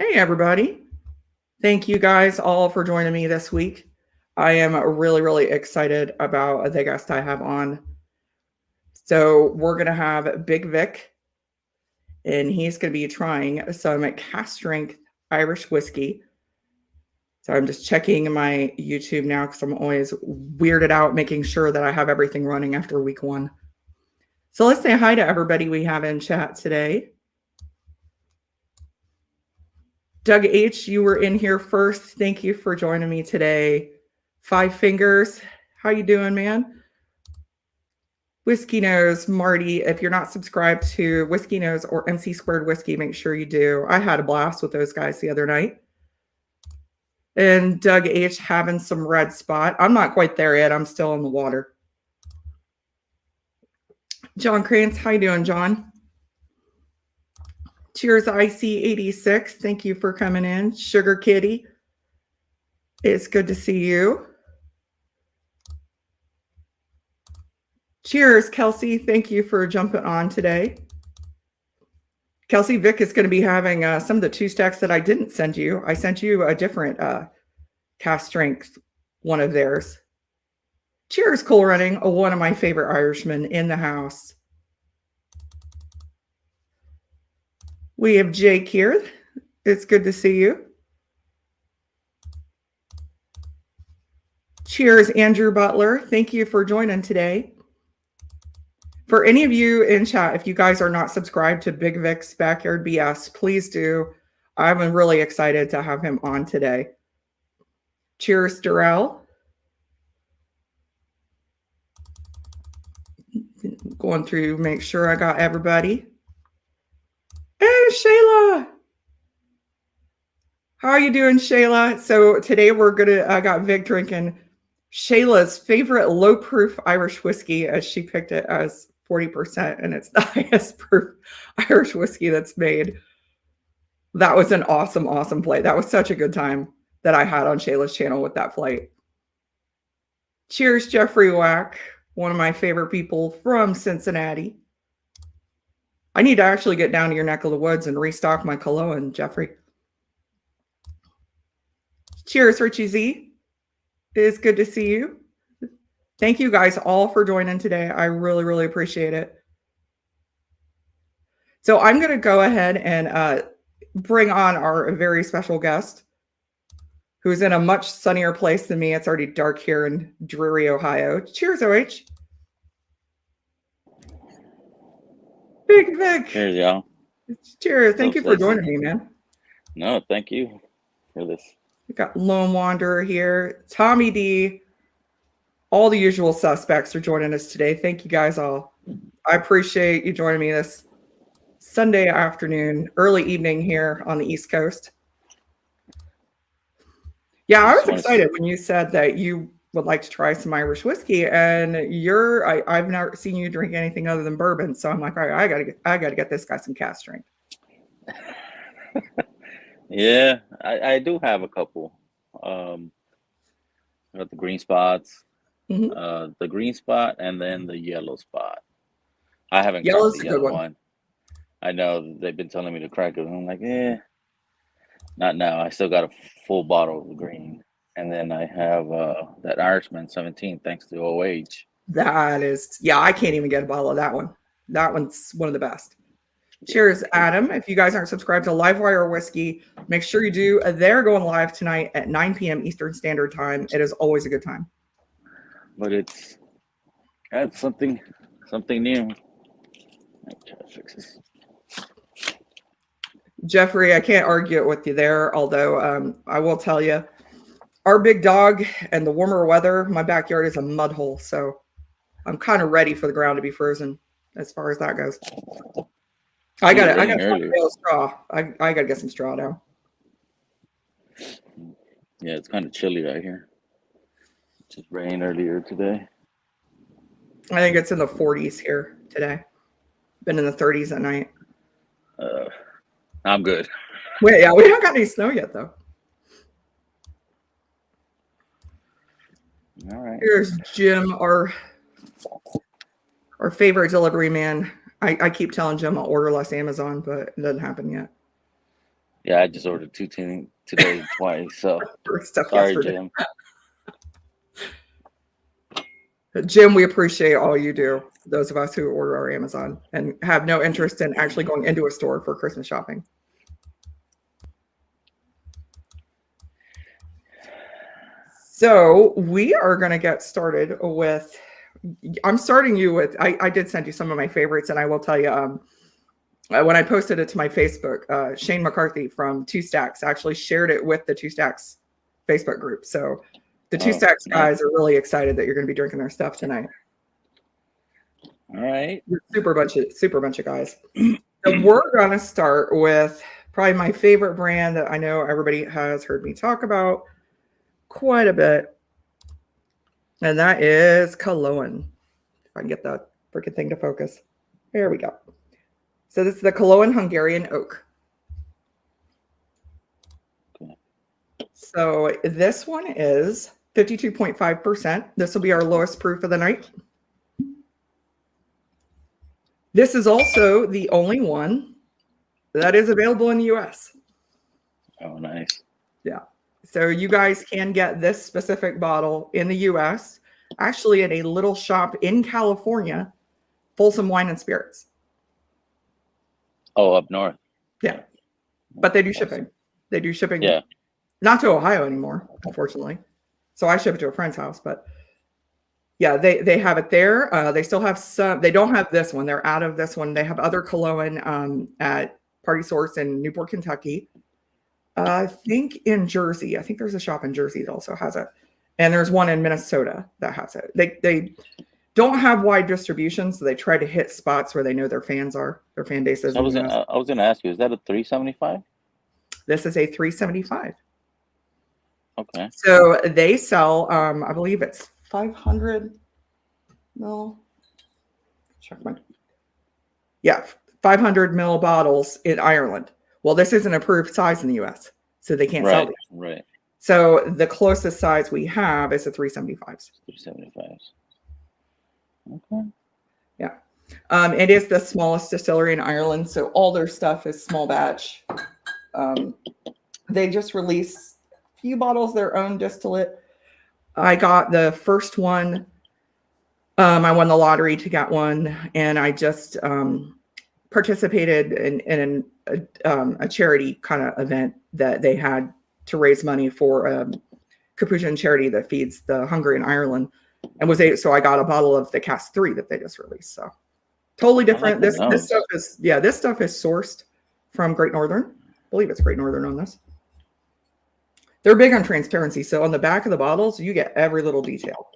Hey, everybody. Thank you guys all for joining me this week. I am really excited about the guest I have on. So, we're going to have Big Vic, and he's going to be trying some Cask Strength Irish Whiskey. So, I'm just checking my YouTube now because I'm always weirded out making sure that I have everything running after week one. So, let's say hi to everybody we have in chat today. Doug H., you were in here first. Thank you for joining me today. Five Fingers, how you doing, man? Whiskey Nose, Marty, if you're not subscribed to Whiskey Nose or MC Squared Whiskey, make sure you do. I had a blast with those guys the other night. And Doug H. having some red spot. I'm not quite there yet. I'm still in the water. John Krantz, how you doing, John? Cheers, IC86. Thank you for coming in. Sugar Kitty, it's good to see you. Cheers, Kelsey. Thank you for jumping on today. Kelsey, Vic is going to be having some of the two stacks that I didn't send you. I sent you a different Cask Strength, one of theirs. Cheers, Cool Running, one of my favorite Irishmen in the house. We have Jake here. It's good to see you. Cheers, Andrew Butler. Thank you for joining today. For any of you in chat, if you guys are not subscribed to Big Vic's Backyard BS, please do. I'm really excited to have him on today. Cheers, Darrell. Going through, make sure I got everybody. Hey, Shayla. How are you doing, Shayla? So today I got Vic drinking Shayla's favorite low-proof Irish whiskey, as she picked it as 40%, and it's the highest proof Irish whiskey that's made. That was an awesome flight. That was such a good time that I had on Shayla's channel with that flight. Cheers, Jeffrey Wack, one of my favorite people from Cincinnati. I need to actually get down to your neck of the woods and restock my cologne, Jeffrey. Cheers, Richie Z. It is good to see you. Thank you guys all for joining today. I really appreciate it. So I'm going to go ahead and bring on our very special guest, who's in a much sunnier place than me. It's already dark here in dreary Ohio. Cheers, OH. Big Vic. Cheers, y'all. Cheers. Thank you for joining me, man. No, thank you for this. We got Lone Wanderer here, Tommy D. All the usual suspects are joining us today. Thank you guys all. I appreciate you joining me this Sunday afternoon, early evening here on the East Coast. Yeah, I was excited when you said that you would like to try some Irish whiskey, and I've never seen you drink anything other than bourbon, so I'm like, all right, I gotta get this guy some Cask Strength. Yeah, I do have a couple. Got the green spots, the green spot, and then the yellow spot. I haven't cracked the yellow one. I know they've been telling me to crack it, and I'm like, not now. I still got a full bottle of the green. And then I have that Irishman 17, thanks to OH. That is, yeah, I can't even get a bottle of that one. That one's one of the best. Cheers, Adam. If you guys aren't subscribed to Livewire Whiskey, make sure you do. They're going live tonight at 9 p.m. Eastern Standard Time. It is always a good time. But it's something new. I try to fix this. Jeffrey, I can't argue it with you there, although I will tell you, our big dog and the warmer weather, my backyard is a mud hole, so I'm kind of ready for the ground to be frozen as far as that goes. I got straw. I got to get some straw now. Yeah, it's kind of chilly right here. It just rained earlier today. I think it's in the 40s here today. Been in the 30s at night. I'm good. Wait, yeah, we haven't got any snow yet, though. All right. Here's Jim, our favorite delivery man. I keep telling Jim I'll order less Amazon, but it doesn't happen yet. Yeah, I just ordered 2 today twice. So sorry, Jim. Jim, we appreciate all you do. Those of us who order our Amazon and have no interest in actually going into a store for Christmas shopping. So we are going to get started with, I'm starting you with, I did send you some of my favorites, and I will tell you, when I posted it to my Facebook, Shane McCarthy from Two Stacks actually shared it with the Two Stacks Facebook group. So the Two Stacks guys are really excited that you're going to be drinking their stuff tonight. All right. Super bunch of guys. So we're going to start with probably my favorite brand that I know everybody has heard me talk about quite a bit. And that is Cologne. If I can get that freaking thing to focus. There we go. So this is the Cologne Hungarian Oak. So this one is 52.5%. This will be our lowest proof of the night. This is also the only one that is available in the US. Oh, nice. Yeah. So you guys can get this specific bottle in the US, actually at a little shop in California, Folsom Wine and Spirits. Oh, up north. Yeah. But they do shipping. They do shipping. Yeah. Not to Ohio anymore, unfortunately. So I ship it to a friend's house, but yeah, they have it there. They still have some. They don't have this one. They're out of this one. They have other Cologne at Party Source in Newport, Kentucky. I think in Jersey. I think there's a shop in Jersey that also has it. And there's one in Minnesota that has it. They don't have wide distribution, so they try to hit spots where they know their fans are, their fan base is. I was going to ask you, is that a 375? This is a 375. Okay. So they sell, I believe it's 500 mil. Check my. Yeah, 500 mil bottles in Ireland. Well, this isn't approved size in the US, so they can't sell these. Right. So the closest size we have is a 375s. 375s. Okay. Yeah. It is the smallest distillery in Ireland, so all their stuff is small batch. They just release a few bottles, their own distillate. I got the first one. I won the lottery to get one, and I just participated in a charity kind of event that they had to raise money for Capuchin charity that feeds the hungry in Ireland, and so I got a bottle of the Cask 3 that they just released. So totally different. This stuff is sourced from Great Northern. I believe it's Great Northern on this. They're big on transparency. So on the back of the bottles, you get every little detail.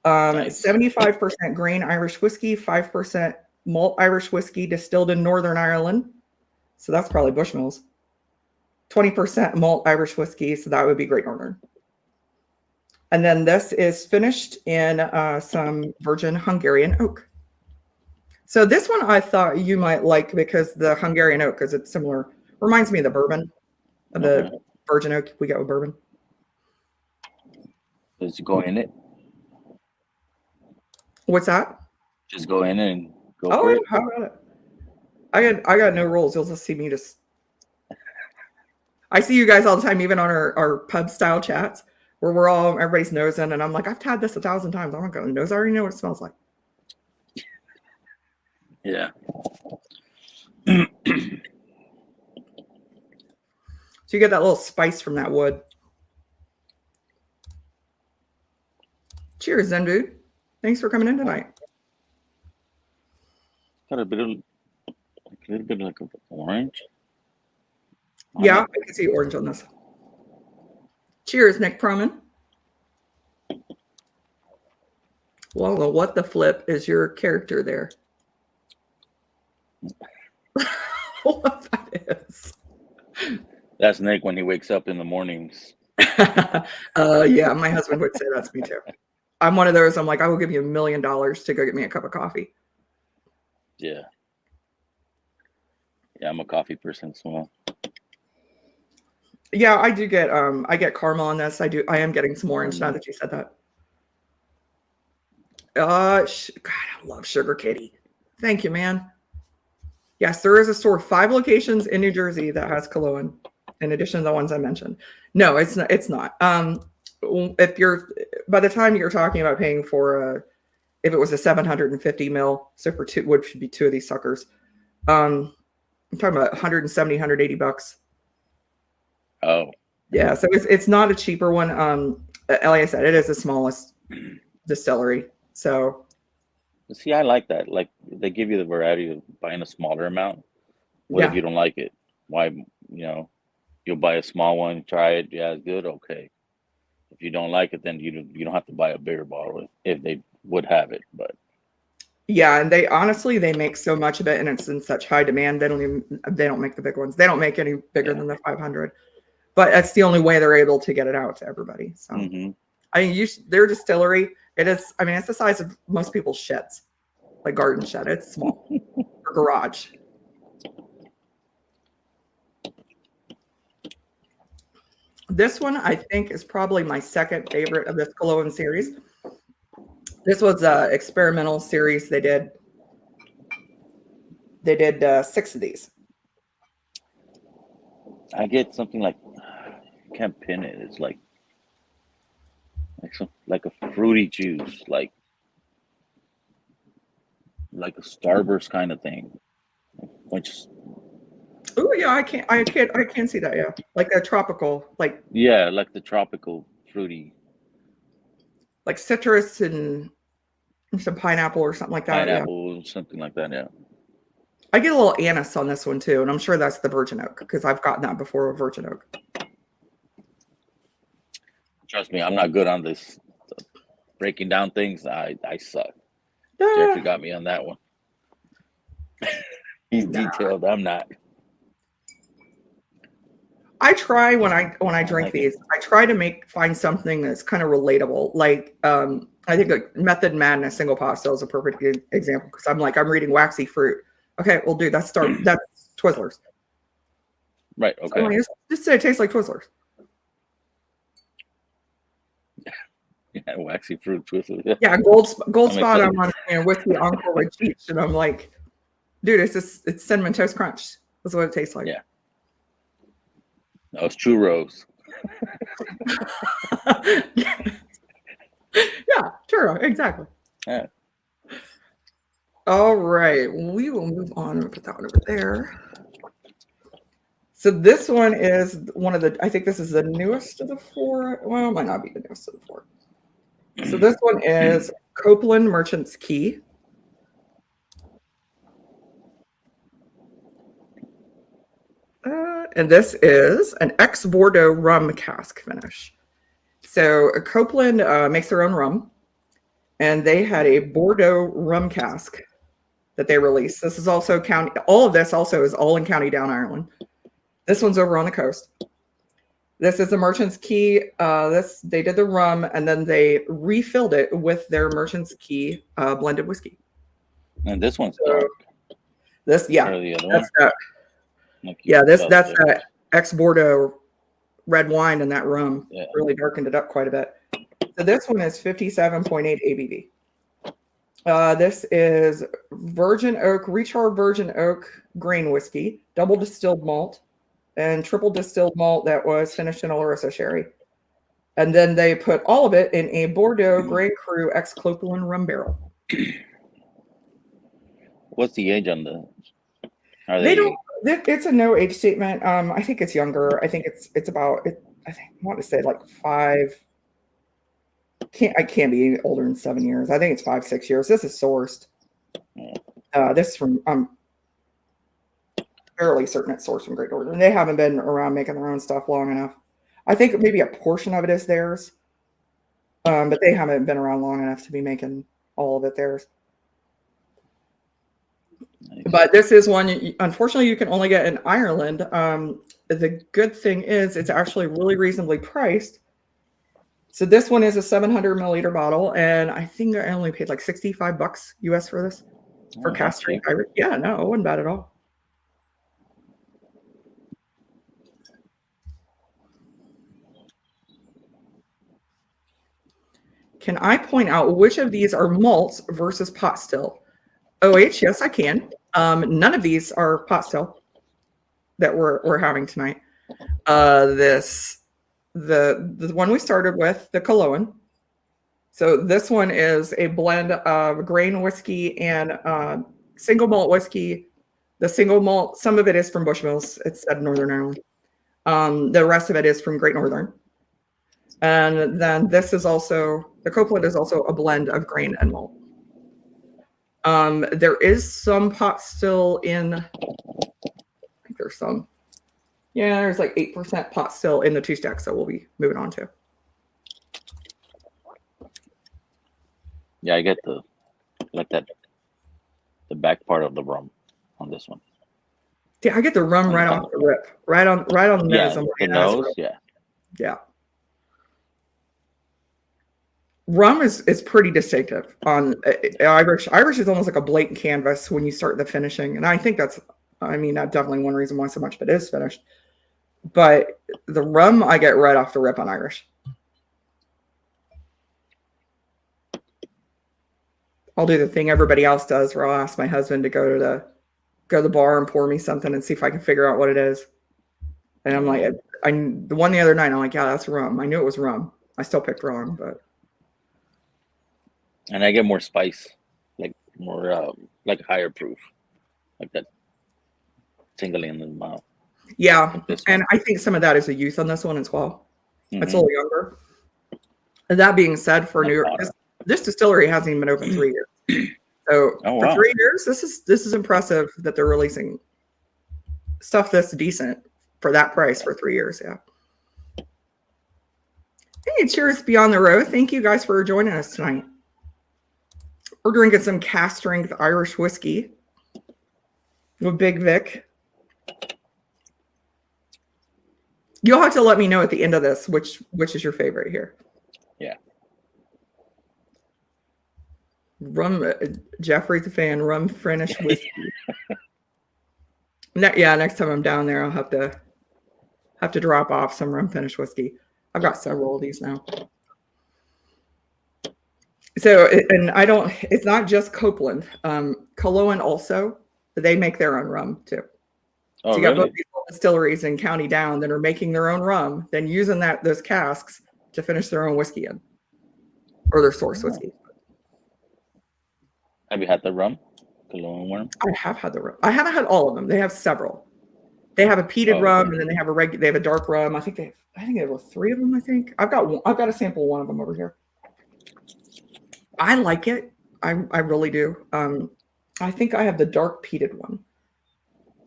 75% grain Irish whiskey, 5% malt Irish whiskey distilled in Northern Ireland. So that's probably Bushmills. 20% malt Irish whiskey. So that would be Great Northern. And then this is finished in some virgin Hungarian oak. So this one I thought you might like because the Hungarian oak, because it's similar, reminds me of the bourbon, of the virgin oak we get with bourbon. Does it go in it? What's that? Just go in and go for it. How about it? I got no rules. You'll just see me just. I see you guys all the time, even on our pub style chats, where everybody's nosing, and I'm like, I've had this 1,000 times. I'm not going to nose. I already know what it smells like. Yeah. So you get that little spice from that wood. Cheers, Zen dude. Thanks for coming in tonight. Got a little bit like of orange. Yeah, I can see orange on this. Cheers, Nick Proman. Well, what the flip is your character there? What that is? That's Nick when he wakes up in the mornings. Yeah, my husband would say that's me too. I'm one of those. I'm like, I will give you $1 million to go get me a cup of coffee. Yeah. Yeah, I'm a coffee person as well. Yeah, I do get I get caramel on this. I am getting some orange now that you said that. God, I love Sugar Kitty. Thank you, man. Yes, there is a store, 5 locations in New Jersey that has cologne, in addition to the ones I mentioned. No, it's not. It's not. If you're by the time you're talking about paying for if it was a 750 mil, so for two would be 2 of these suckers. I'm talking about 170, 180 bucks. Oh, yeah. So it's not a cheaper one. Like I said, it is the smallest distillery. So see, I like that. Like they give you the variety of buying a smaller amount. What if you don't like it? Why, you'll buy a small one, try it. Yeah, it's good. Okay. If you don't like it, then you don't have to buy a bigger bottle if they would have it. But yeah, and they honestly make so much of it, and it's in such high demand. They don't make the big ones. They don't make any bigger than the 500. But that's the only way they're able to get it out to everybody. So I mean, their distillery, it is. I mean, it's the size of most people's sheds, like garden shed. It's small or garage. This one, I think, is probably my second favorite of this cologne series. This was an experimental series they did. They did 6 of these. I get something like, I can't pin it. It's like a fruity juice, like a Starburst kind of thing. Oh yeah, I can't see that. Yeah, like a tropical, like like the tropical fruity, like citrus and some pineapple or something like that. Pineapple, something like that. Yeah. I get a little anise on this one too, and I'm sure that's the virgin oak because I've gotten that before with virgin oak. Trust me, I'm not good on this breaking down things. I suck. Jeffrey got me on that one. He's detailed. I'm not. I try when I drink these, I try to find something that's kind of relatable. Like I think a Method Madness single pot still is a perfect example because I'm reading Waxy Fruit. Okay, well, dude, that's Twizzlers. Right. Okay. So just say it tastes like Twizzlers. Yeah, Waxy Fruit Twizzlers. Yeah, gold spot. I'm on whiskey encore with Cheech, and I'm like, dude, it's cinnamon toast crunch. That's what it tastes like. Yeah. Those churros. Yeah, churro, exactly. Yeah. All right, we will move on and put that one over there. So this one is I think this is the newest of the 4. Well, it might not be the newest of the 4. So this one is Copeland Merchant's Key. And this is an ex-Bordeaux rum cask finish. So Copeland makes their own rum, and they had a Bordeaux rum cask that they released. This is also all of this also is all in County Down, Ireland. This one's over on the coast. This is the Merchant's Key. They did the rum, and then they refilled it with their Merchant's Key blended whiskey. And this one's dark. That's that. That's that ex-Bordeaux red wine and that rum really darkened it up quite a bit. So this one is 57.8 ABV. This is recharred virgin oak grain whiskey, double distilled malt, and triple distilled malt that was finished in Oloroso sherry. And then they put all of it in a Bordeaux Grey Cru ex-Copeland rum barrel. What's the age on the? It's a no age statement. I think it's younger. I think it's about. I want to say like 5. I can't be older than 7 years. I think it's 5-6 years. This is sourced. This is from. I'm fairly certain it's sourced from Great Northern. They haven't been around making their own stuff long enough. I think maybe a portion of it is theirs, but they haven't been around long enough to be making all of it theirs. Nice. But this is one, unfortunately, you can only get in Ireland. The good thing is it's actually really reasonably priced. So this one is a 700 milliliter bottle, and I think I only paid like $65 US for this for Cask Strength Irish. Yeah, no, it wasn't bad at all. Can I point out which of these are malts versus pot still? OH, yes, I can. None of these are pot still that we're having tonight. The one we started with, the Cologne. So this one is a blend of grain whiskey and single malt whiskey. The single malt, some of it is from Bushmills. It's said Northern Ireland. The rest of it is from Great Northern. And then this is also, the Copeland is also a blend of grain and malt. There is some pot still in, I think there's some. Yeah, there's like 8% pot still in the 2-stack, so we'll be moving on to. Yeah, I get the back part of the rum on this one. Yeah, I get the rum right off the rip, right on the nose. The nose, yeah. Rum is pretty distinctive on Irish. Irish is almost like a blatant canvas when you start the finishing, and I think that's definitely one reason why so much of it is finished. But the rum I get right off the rip on Irish. I'll do the thing everybody else does, where I'll ask my husband to go to the bar and pour me something and see if I can figure out what it is. And I'm like, the one the other night, I'm like, yeah, that's rum. I knew it was rum. I still picked rum, but. And I get more spice, like more like higher proof, like that tingling in the mouth. Yeah, and I think some of that is a youth on this one as well. It's a little younger. And that being said, for New York, this distillery hasn't even been open 3 years. So for 3 years, this is impressive that they're releasing stuff that's decent for that price for 3 years. Yeah. Hey, cheers beyond the road. Thank you guys for joining us tonight. We're drinking some Cask Strength Irish Whiskey with Big Vic. You'll have to let me know at the end of this which is your favorite here. Yeah. Rum, Jeffrey's a fan. Rum Finnish whiskey. Next time I'm down there, I'll have to drop off some rum Finnish whiskey. I've got several of these now. So, and it's not just Copeland. Cologne also, they make their own rum too. Oh, so you got really? both these distilleries in County Down that are making their own rum, then using those casks to finish their own whiskey in, or their source whiskey. Have you had the rum? Cologne rum? I have had the rum. I haven't had all of them. They have several. They have a peated rum, and then they have a dark rum. I think they have 3 of them. I think I've got a sample of one of them over here. I like it. I really do. I think I have the dark peated one,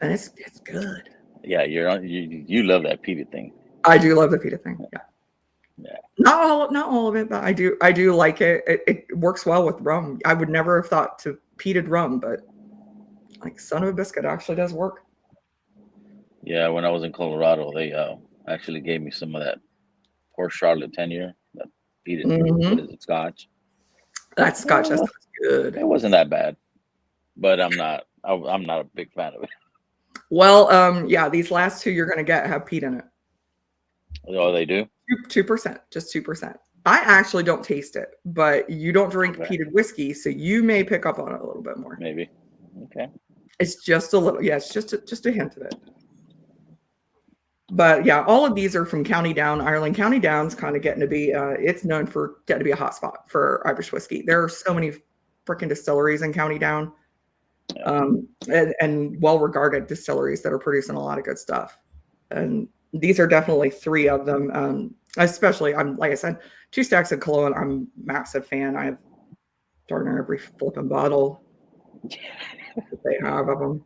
and it's good. Yeah, you love that peated thing. I do love the peated thing. Yeah. Yeah. Not all of it, but I do like it. It works well with rum. I would never have thought to peated rum, but like son of a biscuit actually does work. Yeah, when I was in Colorado, they actually gave me some of that Port Charlotte 10-year, that peated. What is it, Scotch? That's Scotch. That's good. It wasn't that bad, but I'm not a big fan of it. Well, yeah, these last 2 you're going to get have peat in it. Oh, they do? 2%, just 2%. I actually don't taste it, but you don't drink peated whiskey, so you may pick up on it a little bit more. Maybe. Okay. It's just a little, yeah, it's just a hint of it. But yeah, all of these are from County Down, Ireland. County Down's kind of getting to be, it's known for getting to be a hot spot for Irish whiskey. There are so many freaking distilleries in County Down, and well-regarded distilleries that are producing a lot of good stuff. And these are definitely 3 of them. Especially, like I said, 2 stacks of Cologne. I'm a massive fan. I have darn near every flipping bottle that they have of them.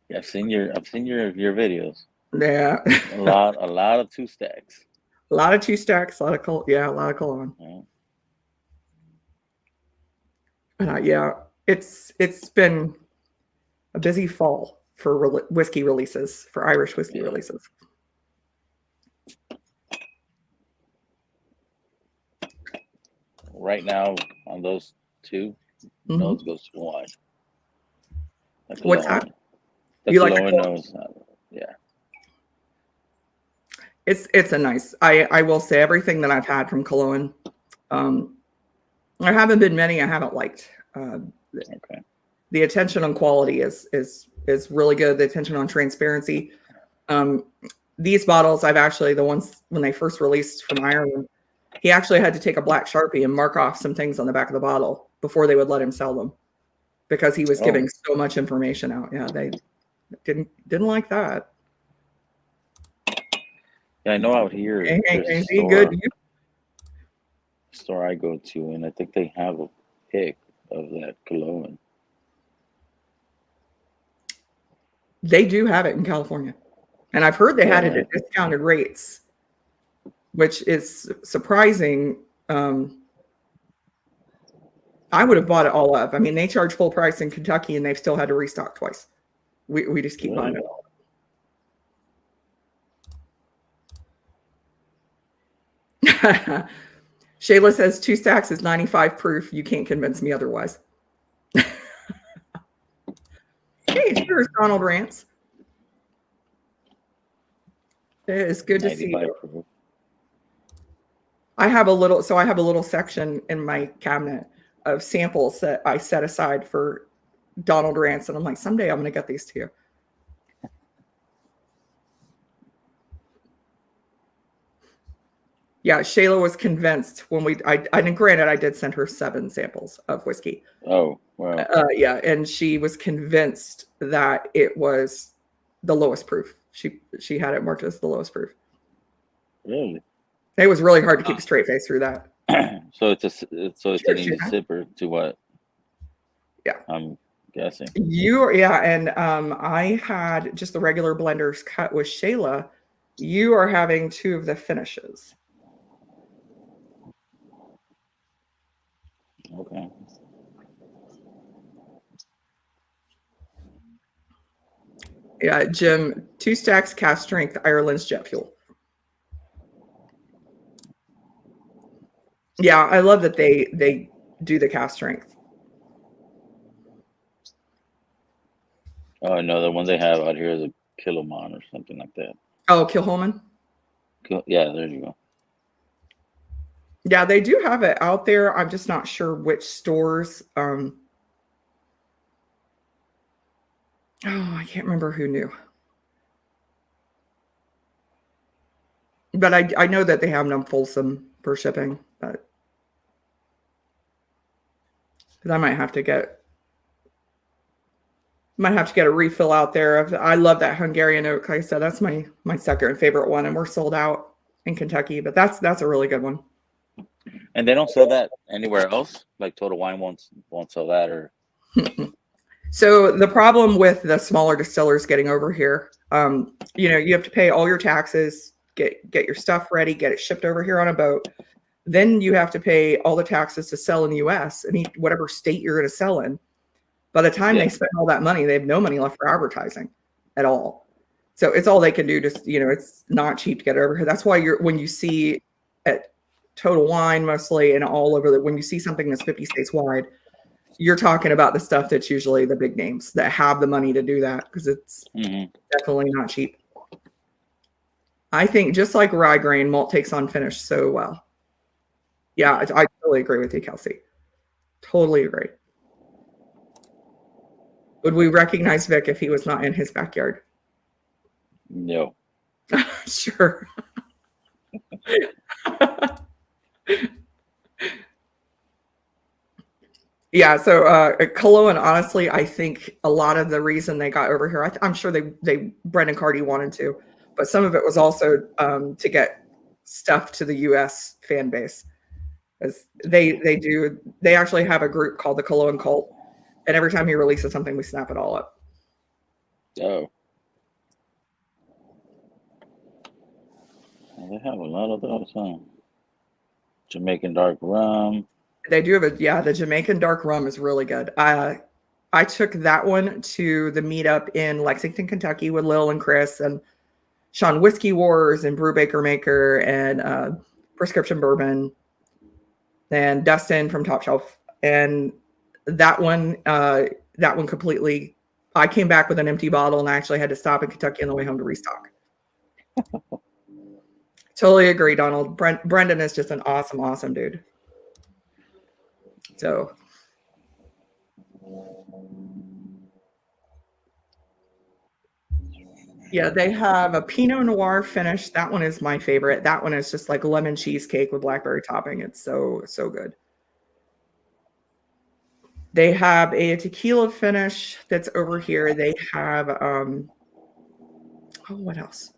Yeah, I've seen your videos. Yeah. a lot of 2 stacks. A lot of 2 stacks, a lot of Cologne. Yeah. It's been a busy fall for whiskey releases, for Irish whiskey releases. Right now, on those 2, nose goes too wide. What's that? You like the nose? Yeah. It's a nice. I will say everything that I've had from Cologne. There haven't been many I haven't liked. Okay. The attention on quality is really good. The attention on transparency. These bottles, I've actually, the ones when they first released from Ireland, he actually had to take a black Sharpie and mark off some things on the back of the bottle before they would let him sell them, because he was giving so much information out. Yeah, they didn't like that. Yeah, I know out here there's a store I go to, and I think they have a pick of that cologne. They do have it in Cologne, and I've heard they had it at discounted rates, which is surprising. I would have bought it all up. I mean, they charge full price in Kentucky, and they've still had to restock twice. We just keep buying it all. Shayla says 2 stacks is 95 proof. You can't convince me otherwise. Hey, here's Donald Rance. It is good to see you. Proof. I have a little section in my cabinet of samples that I set aside for Donald Rance, and I'm like, someday I'm going to get these to you. Yeah, Shayla was convinced when granted, I did send her 7 samples of whiskey. Oh, wow. Yeah, and she was convinced that it was the lowest proof. She had it marked as the lowest proof. Really? It was really hard to keep a straight face through that. So it's an easy sipper to what? Yeah, I'm guessing. And I had just the regular blenders cut with Shayla. You are having 2 of the finishes. Okay. Yeah, Jim, 2 stacks Cask Strength Ireland's jet fuel. Yeah, I love that they do the Cask Strength. Oh no, the one they have out here is a Killamon or something like that. Oh, Kilholman? Yeah, there you go. Yeah, they do have it out there. I'm just not sure which stores. Oh, I can't remember who knew. But I know that they have them Folsom for shipping. But I might have to get a refill out there. I love that Hungarian oak. Like I said, that's my second favorite one, and we're sold out in Kentucky. But that's a really good one. And they don't sell that anywhere else? Like Total Wine won't sell that, or? So the problem with the smaller distillers getting over here, you have to pay all your taxes, get your stuff ready, get it shipped over here on a boat. Then you have to pay all the taxes to sell in the U.S. and whatever state you're going to sell in. By the time they spend all that money, they have no money left for advertising at all. So it's all they can do. Just it's not cheap to get over here. That's why when you see at Total Wine mostly and all over when you see something that's 50 states wide, you're talking about the stuff that's usually the big names that have the money to do that, because it's definitely not cheap. I think just like rye grain, malt takes on finish so well. Yeah, I totally agree with you, Kelsey. Totally agree. Would we recognize Vic if he was not in his backyard? No. Sure. Yeah, so Cologne, honestly, I think a lot of the reason they got over here, I'm sure Brendan Carty wanted to, but some of it was also to get stuff to the U.S. fan base. As they actually have a group called the Cologne Cult, and every time he releases something, we snap it all up. Oh. Well, they have a lot of those, huh? Jamaican dark rum. They do have the Jamaican dark rum is really good. I took that one to the meetup in Lexington, Kentucky with Lil and Chris and Sean Whiskey Wars and Brew Baker Maker and Prescription Bourbon and Dustin from Top Shelf. And that one completely, I came back with an empty bottle and I actually had to stop in Kentucky on the way home to restock. Totally agree, Donald. Brendan is just an awesome, awesome dude. So Yeah, they have a Pinot Noir finish. That one is my favorite. That one is just like lemon cheesecake with blackberry topping. It's so good. They have a tequila finish that's over here. They have what else?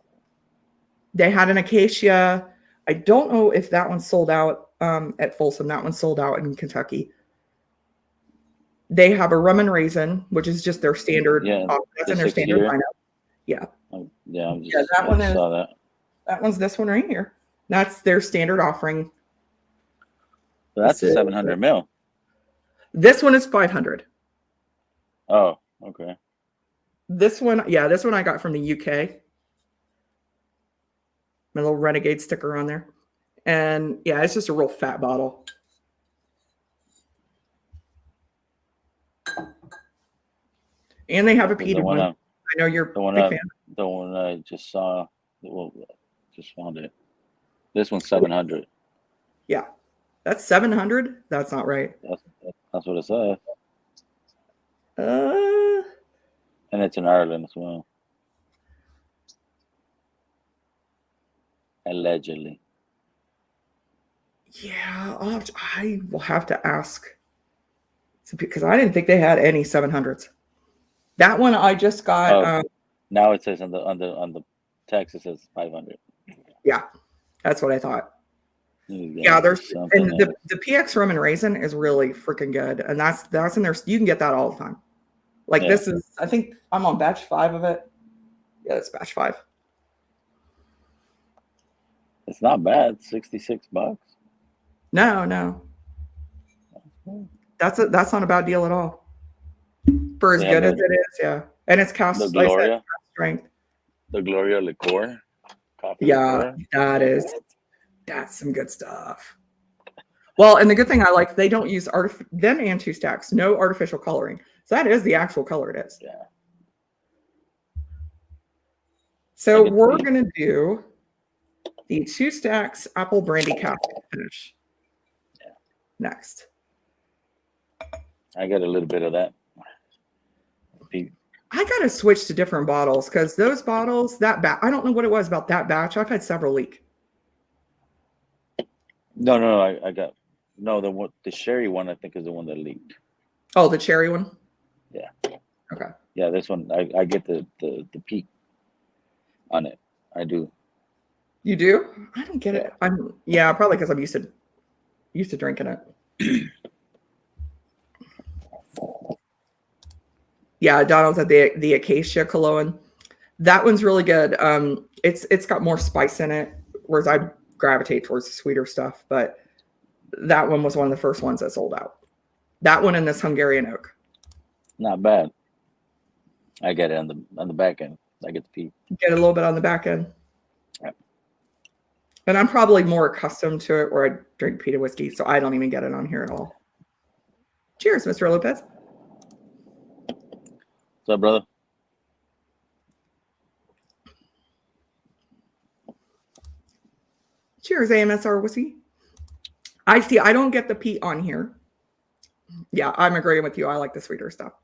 They had an acacia. I don't know if that one sold out at Folsom. That one sold out in Kentucky. They have a rum and raisin, which is just their standard. Yeah, that's in their standard lineup. Yeah. Yeah, that one saw that. That one's this one right here. That's their standard offering. So that's a 700 mil. This one is 500. Oh, okay. This one I got from the UK. My little Renegade sticker on there. And yeah, it's just a real fat bottle. And they have a peated one. I know you're a big fan. The one I just saw, just found it. This one's 700. Yeah. That's 700? That's not right. That's what it says. And it's in Ireland as well. Allegedly. Yeah, I will have to ask. Because I didn't think they had any 700s. That one I just got. Now it says on the text it says 500. Yeah, that's what I thought. Yeah, there's and the PX rum and raisin is really freaking good, and that's in there. You can get that all the time. Like this is, I think I'm on batch 5 of it. Yeah, it's batch 5. It's not bad. $66. No, that's not a bad deal at all. For as good as it is, yeah. And it's Cask Strength. The Gloria liqueur. Yeah, liqueur. That's some good stuff. Well, and the good thing I like, they don't use them and 2 stacks, no artificial coloring. So that is the actual color it is. Yeah. So we're going to do the 2 stacks apple brandy cask finish. Yeah. Next. I got a little bit of that. I got to switch to different bottles because those bottles, I don't know what it was about that batch. I've had several leak. No, I got the sherry one. I think is the one that leaked. Oh, the cherry one. Yeah. Okay. Yeah, this one I get the peak on it. I do. You do? I don't get it. Probably because I'm used to drinking it. Yeah, Donald's had the acacia cologne. That one's really good. It's got more spice in it, whereas I gravitate towards the sweeter stuff. But that one was one of the first ones that sold out. That one and this Hungarian oak. Not bad. I get it on the back end. I get the peak. Get a little bit on the back end. Yeah. And I'm probably more accustomed to it where I drink peated whiskey, so I don't even get it on here at all. Cheers, Mr. Lopez. What's up, brother? Cheers, AMSR whiskey. I see. I don't get the peat on here. Yeah, I'm agreeing with you. I like the sweeter stuff.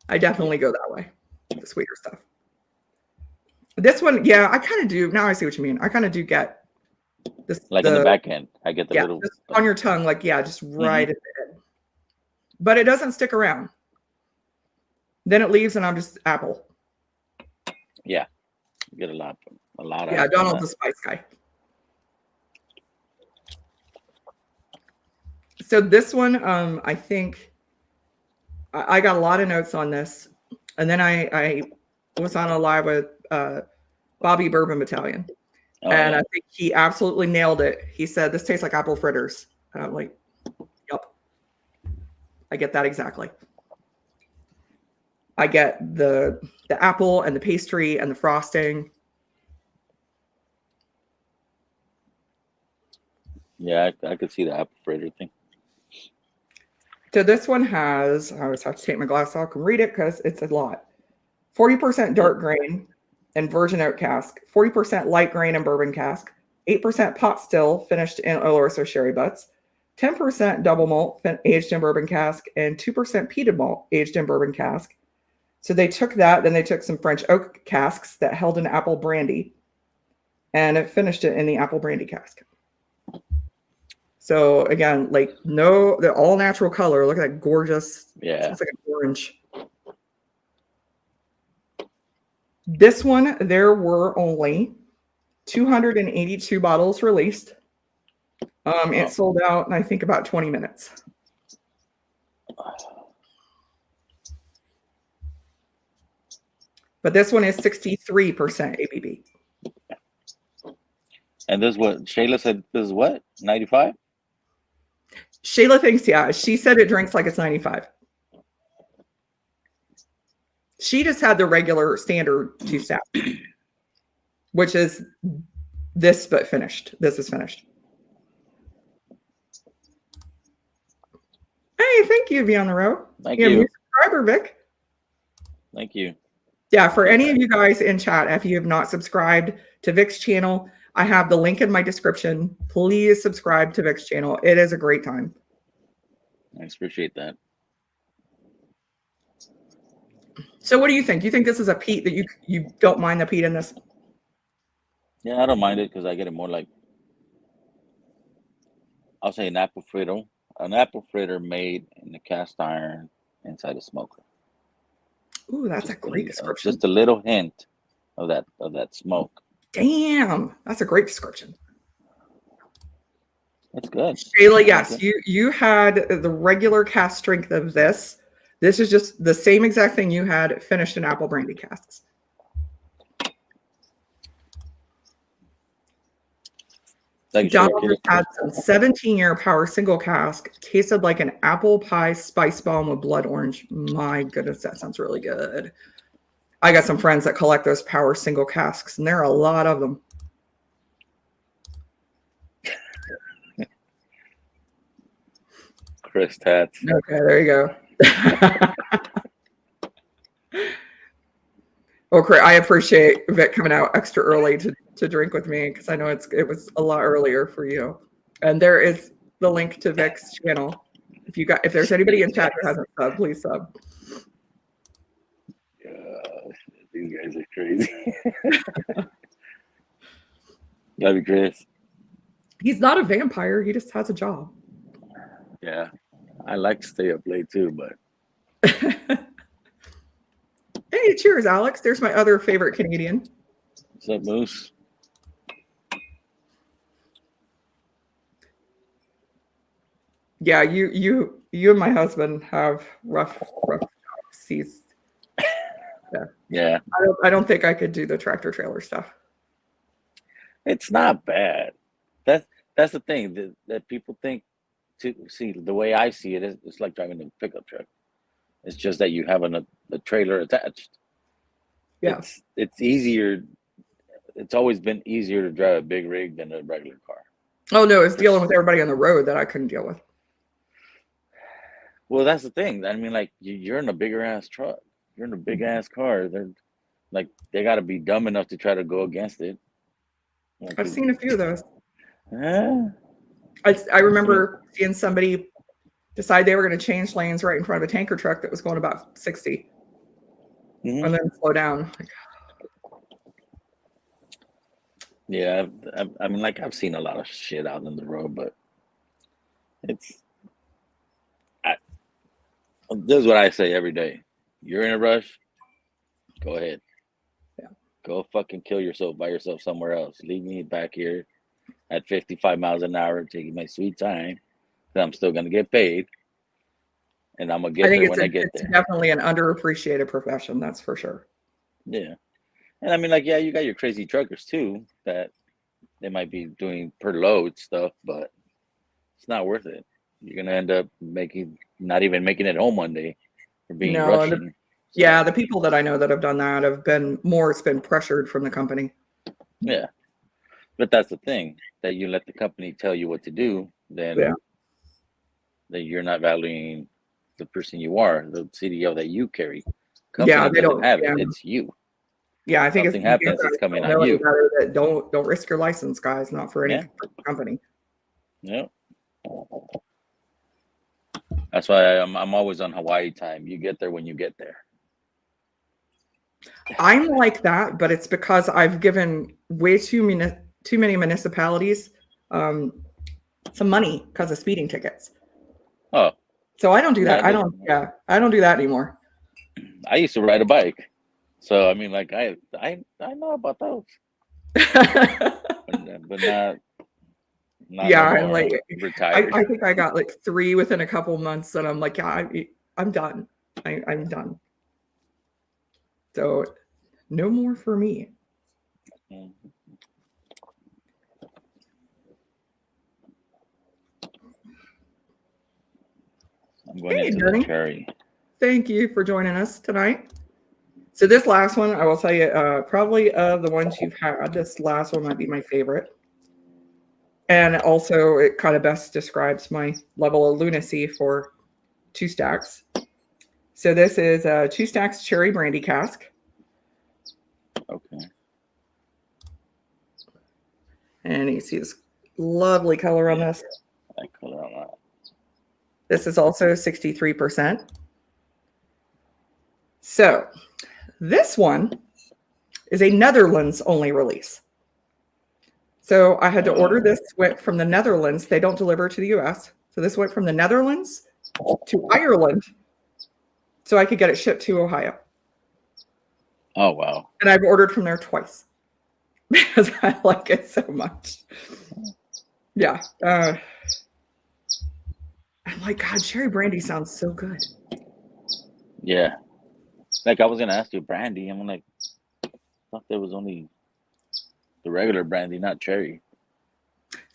I definitely go that way. The sweeter stuff. This one, yeah, I kind of do. Now I see what you mean. I kind of do get this. Like on the back end. I get the little. Just on your tongue, like, just right at the end. But it doesn't stick around. Then it leaves and I'm just apple. Yeah. You get a lot of. Yeah, Donald's a spice guy. So this one, I think I got a lot of notes on this. And then I was on a live with Bobby Bourbon Battalion. And I think he absolutely nailed it. He said, this tastes like apple fritters. And I'm like, yep. I get that exactly. I get the apple and the pastry and the frosting. Yeah, I could see the apple fritter thing. So this one has, I always have to take my glass off and read it because it's a lot. 40% dark grain and virgin oak cask, 40% light grain and bourbon cask, 8% pot still finished in Oloroso sherry butts, 10% double malt aged in bourbon cask, and 2% peated malt aged in bourbon cask, So they took that, then they took some French oak casks that held an apple brandy, and it finished it in the apple brandy cask. So again, like the all natural color. Look at that gorgeous. Yeah. It's like an orange. This one, there were only 282 bottles released. It sold out in, I think, about 20 minutes. But this one is 63% ABV. And this is what Shayla said. This is what, 95? Shayla thinks, yeah. She said it drinks like it's 95. She just had the regular standard 2 stout, which is this, but finished. This is finished. Hey, thank you, Beyond the Row. Thank you. Subscriber, Vic. Thank you. Yeah, for any of you guys in chat, if you have not subscribed to Vic's channel, I have the link in my description. Please subscribe to Vic's channel. It is a great time. I appreciate that. So what do you think? Do you think this is a peat that you don't mind the peat in this? Yeah, I don't mind it because I get it more like, I'll say an apple fritter. An apple fritter made in the cast iron inside a smoker. Ooh, that's a great description. Just a little hint of that smoke. Damn, that's a great description. That's good. Shayla, yes, you had the regular cask strength of this. This is just the same exact thing you had finished in apple brandy casks. Donald had some 17-year power single cask. Tasted like an apple pie spice bomb with blood orange. My goodness, that sounds really good. I got some friends that collect those power single casks, and there are a lot of them. Chris Tats. Okay, there you go. Well, I appreciate Vic coming out extra early to drink with me because I know it was a lot earlier for you. And there is the link to Vic's channel. If there's anybody in chat who hasn't subbed, please sub. These guys are crazy. Love you, Chris. He's not a vampire. He just has a job. Yeah, I like to stay up late too, but. Hey, cheers, Alex. There's my other favorite Canadian. What's up, Moose? Yeah, you and my husband have rough seas. Yeah. I don't think I could do the tractor trailer stuff. It's not bad. That's the thing that people think. To see the way I see it, it's like driving a pickup truck. It's just that you have a trailer attached. Yeah, it's easier. It's always been easier to drive a big rig than a regular car. Oh no, it's dealing with everybody on the road that I couldn't deal with. Well, that's the thing. I mean, like you're in a bigger ass truck. You're in a big ass car. They got to be dumb enough to try to go against it. Like, I've seen a few of those. Yeah. I remember seeing somebody decide they were going to change lanes right in front of a tanker truck that was going about 60, and then slow down. Yeah, I mean, like I've seen a lot of shit out on the road, but this is what I say every day. You're in a rush, go ahead. Yeah. Go fucking kill yourself by yourself somewhere else. Leave me back here at 55 miles an hour, taking my sweet time. I'm still gonna get paid, and I'm gonna get there when I get there. It's definitely an underappreciated profession, that's for sure. Yeah, and I mean, like, yeah, you got your crazy truckers too that they might be doing per load stuff, but it's not worth it. You're gonna end up not even making it home one day for being rushing. Yeah, the people that I know that have done that have been it's been pressured from the company. Yeah, but that's the thing, that you let the company tell you what to do, then that you're not valuing the person you are, the CDL that you carry. Company they don't have it. It's you. Yeah, I think something happens, it's coming on you. That don't risk your license, guys. Not for any company. Yeah. That's why I'm always on Hawaii time. You get there when you get there. I'm like that, but it's because I've given way too many municipalities some money because of speeding tickets. Oh, So I don't do yeah. that. I don't do that anymore. I used to ride a bike, so I mean, like I know about those, but not no Yeah, and more. like I'm retired. I think I got like 3 within a couple months, and I'm like, yeah, I'm done. I'm done. So no more for me. Mhm. I'm going Hey, into the Journey. cherry. Thank you for joining us tonight. So this last one, I will tell you, probably of the ones you've had, this last one might be my favorite. And also, it kind of best describes my level of lunacy for 2 Stacks. So this is a 2 Stacks cherry brandy cask. Okay. And you see this lovely color on this. I color on that. This is also 63%. So this one is a Netherlands only release. So I had to order this, went from the Netherlands. They don't deliver to the US. So this went from the Netherlands to Ireland so I could get it shipped to Ohio. Oh, wow. And I've ordered from there twice because I like it so much. Yeah. I'm like, God, cherry brandy sounds so good. Yeah. Like I was gonna ask you brandy. I'm like, I thought there was only the regular brandy, not cherry.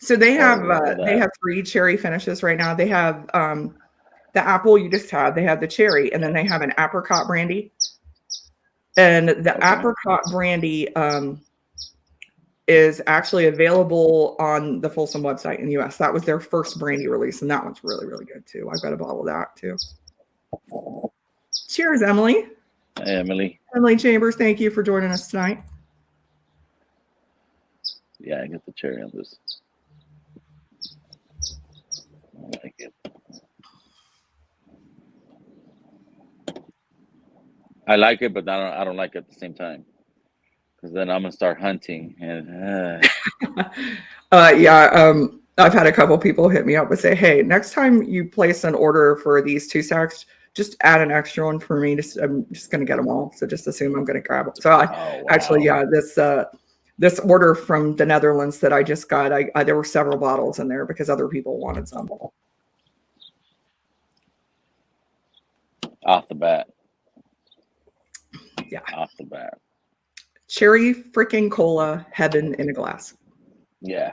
So they have That. 3 cherry finishes right now. They have the apple you just had. They have the cherry, and then they have an apricot brandy. And the apricot brandy is actually available on the Folsom website in the US. That was their first brandy release, and that one's really, really good too. I've got a bottle of that too. Cheers, Emily. Hey, Emily. Emily Chambers, thank you for joining us tonight. Yeah, I get the cherry on this. I like it. I like it, but I don't like it at the same time. Because then I'm gonna start hunting, and I've had a couple people hit me up and say, "Hey, next time you place an order for these 2 Stacks, just add an extra one for me. I'm just going to get them all. So just assume I'm going to grab them." So actually, this order from the Netherlands that I just got, there were several bottles in there because other people wanted some. Off the bat. Yeah. Off the bat. Cherry freaking cola heaven in a glass. Yeah.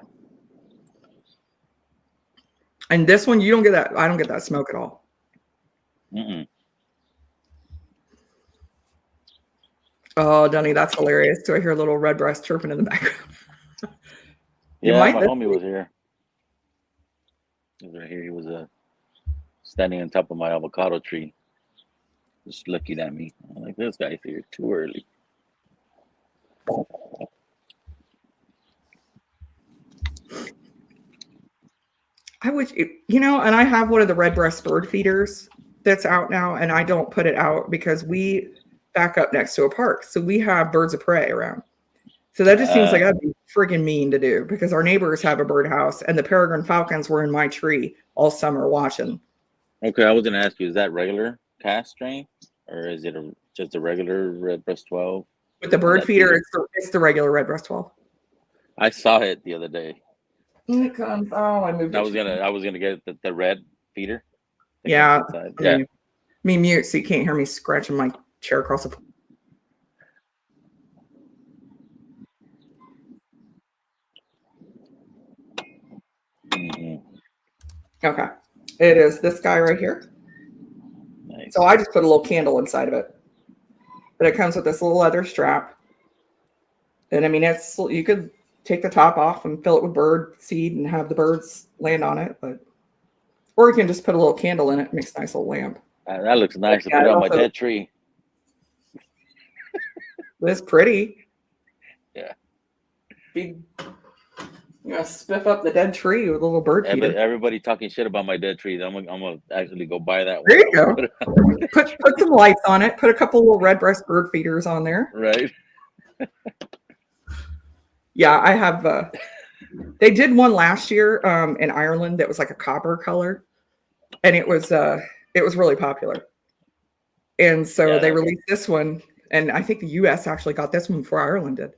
And this one, you don't get that. I don't get that smoke at all. Mm-mm. Oh, Dunny, that's hilarious. Do I hear a little redbreast chirping in the background? Yeah, my homie was here. He was right here. He was standing on top of my avocado tree, just looking at me. I'm like, this guy's here too early. I would, and I have one of the redbreast bird feeders that's out now, and I don't put it out because we back up next to a park. So we have birds of prey around. So that just seems like that'd be friggin' mean to do because our neighbors have a birdhouse and the peregrine falcons were in my tree all summer watching. Okay, I was going to ask you, is that regular Cask Strength or is it just a regular Redbreast 12? With the bird feeder, it's the regular Redbreast 12. I saw it the other day. It comes. Oh, I moved. I was gonna get the red feeder. Yeah. Yeah. Me mute so you can't hear me scratching my chair across the floor. Mm-hmm. Okay. It is this guy right here. Nice. So I just put a little candle inside of it. But it comes with this little leather strap. And I mean, you could take the top off and fill it with bird seed and have the birds land on it. Or you can just put a little candle in it. It makes a nice little lamp. That looks nice to put on my dead tree. It's pretty. Yeah. Big, Spiff up the dead tree with a little bird feeder. Everybody talking shit about my dead trees. I'm gonna actually go buy that one. There you go. Put some lights on it. Put a couple little redbreast bird feeders on there. Right. Yeah, I have. They did one last year in Ireland that was like a copper color, and it was really popular. And so they released this one, and I think the U.S. actually got this one before Ireland did.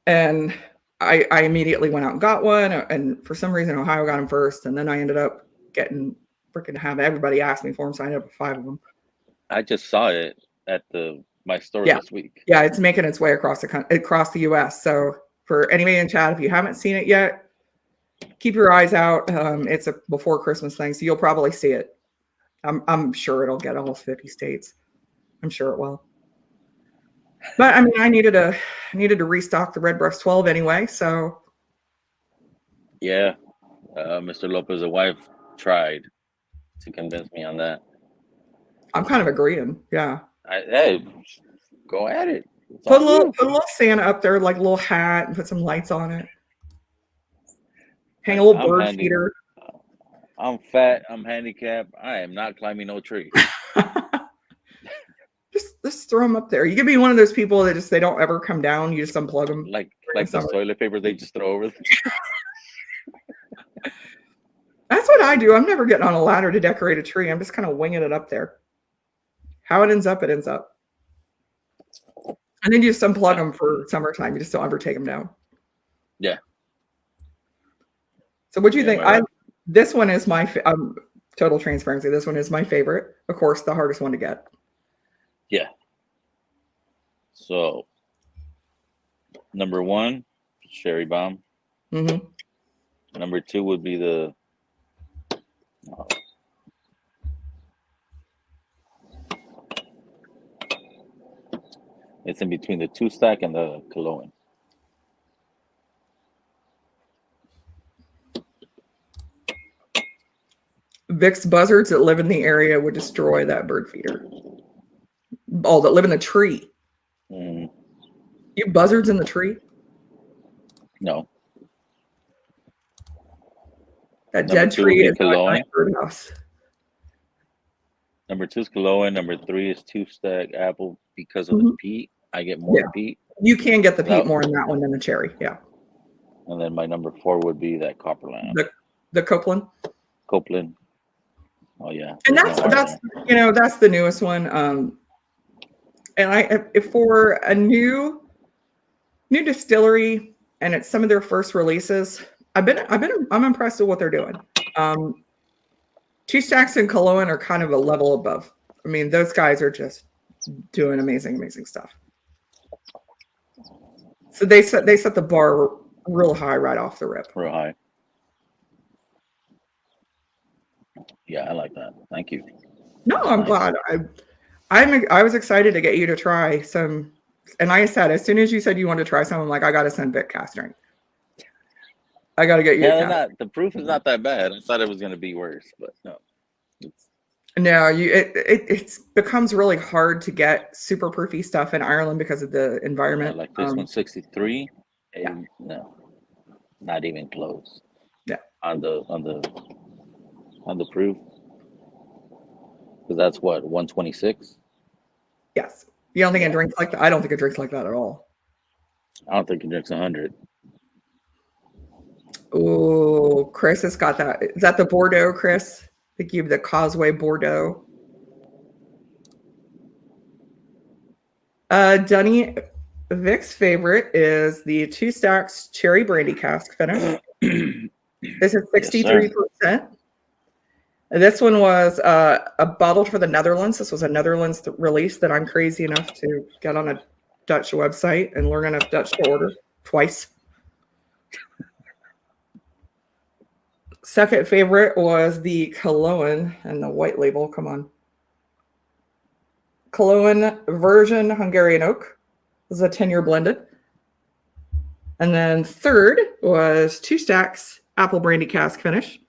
And I immediately went out and got one, and for some reason Ohio got them first, and then I ended up getting freaking have everybody ask me for them, so I ended up with 5 of them. I just saw it at my store this week. Yeah, it's making its way across the U.S. So for anybody in chat, if you haven't seen it yet, keep your eyes out. It's a before Christmas thing, so you'll probably see it. I'm sure it'll get all 50 states. I'm sure it will. But I mean, I needed to restock the Redbreast 12 anyway, so. Yeah, Mr. Lopez's wife tried to convince me on that. I'm kind of agreeing. Yeah. Hey, go at it. Put a little Santa up there, like a little hat, and put some lights on it. Hang a little bird feeder. I'm fat. I'm handicapped. I am not climbing no tree. Just throw them up there. You could be one of those people that they don't ever come down. You just unplug them. Like the toilet paper they just throw over. That's what I do. I'm never getting on a ladder to decorate a tree. I'm just kind of winging it up there. How it ends up, it ends up. And then you just unplug them for summertime. You just don't ever take them down. Yeah. So what do you think? This one is my total transparency. This one is my favorite. Of course, the hardest one to get. Yeah. So, number 1, Sherry Bomb. Mm-hmm. Number 2 would be the. It's in between the 2-stack and the Cologne. Vic's buzzards that live in the area would destroy that bird feeder. Oh, that live in the tree. Mm. You buzzards in the tree? No. That dead tree is my birdhouse. Number 2 is Cologne. Number 3 is 2-stack apple because of the peat. I get more peat. You can get the peat more in that one than the cherry. Yeah. And then my number 4 would be that Copperland. The Copeland. Copeland. Oh yeah. And that's the newest one. And for a new distillery, and it's some of their first releases, I'm impressed with what they're doing. 2-stacks and Cologne are kind of a level above. I mean, those guys are just doing amazing stuff. So they set the bar real high right off the rip. Real high. Yeah, I like that. Thank you. No, I'm glad. I was excited to get you to try some. And like I said, as soon as you said you wanted to try some, I'm like, I got to send Vic Cask Strength. I got to get you. Yeah, the proof is not that bad. I thought it was going to be worse, but no. It becomes really hard to get super proofy stuff in Ireland because of the environment. Like this one's 63. And no, not even close. Yeah. On the proof, because that's what 126. Yes. You don't think it drinks like that? I don't think it drinks like that at all. I don't think it drinks 100. Oh, Chris has got that. Is that the Bordeaux, Chris? I think you have the Causeway Bordeaux. Dunny, Vic's favorite is the 2-stacks cherry brandy cask finish. This is 63%. Yes, this one was a bottle for the Netherlands. This was a Netherlands release that I'm crazy enough to get on a Dutch website and learn enough Dutch to order twice. Second favorite was the Cologne and the white label. Come on. Cologne version Hungarian oak. This is a 10-year blended. And then third was 2-stacks apple brandy cask finish.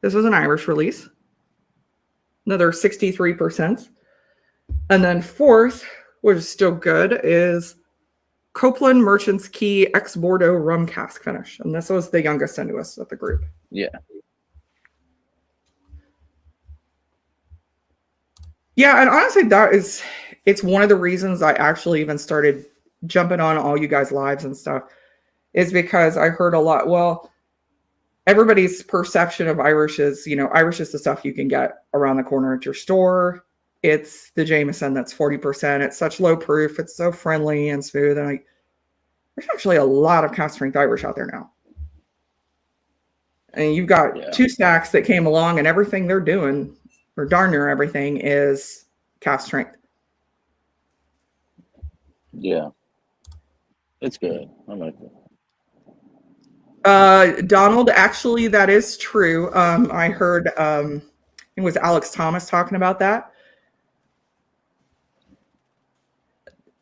This was an Irish release. Another 63%. And then fourth, which is still good, is Copeland Merchant's Key ex Bordeaux rum cask finish, and this was the youngest into us of the group. Yeah. Yeah, and honestly, it's one of the reasons I actually even started jumping on all you guys' lives and stuff, is because I heard a lot. Well, everybody's perception of Irish is, Irish is the stuff you can get around the corner at your store. It's the Jameson that's 40%. It's such low proof. It's so friendly and smooth. And there's actually a lot of Cask Strength Irish out there now. And you've got 2 stacks that came along, and everything they're doing, or darn near everything, is Cask Strength. Yeah. It's good. I like it. Donald, actually, that is true. I heard it was Alex Thomas talking about that.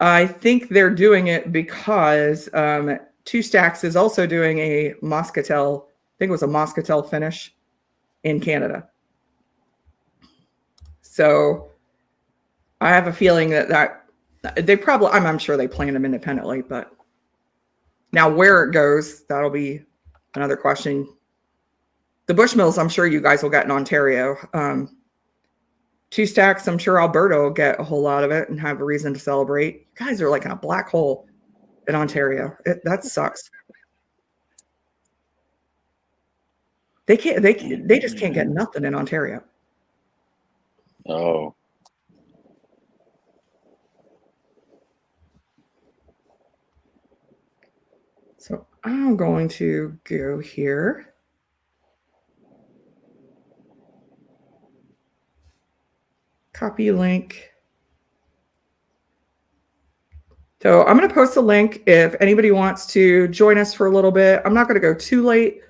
I think they're doing it because 2 Stacks is also doing a Moscatel. I think it was a Moscatel finish in Canada. So I have a feeling that they probably, I'm sure they plan them independently, but now where it goes, that'll be another question. The Bushmills, I'm sure you guys will get in Ontario. 2 Stacks, I'm sure Alberta will get a whole lot of it and have a reason to celebrate. You guys are like in a black hole in Ontario. That sucks. They just can't get nothing in Ontario. Oh. So I'm going to go here. Copy link. So I'm going to post a link if anybody wants to join us for a little bit. I'm not going to go too late,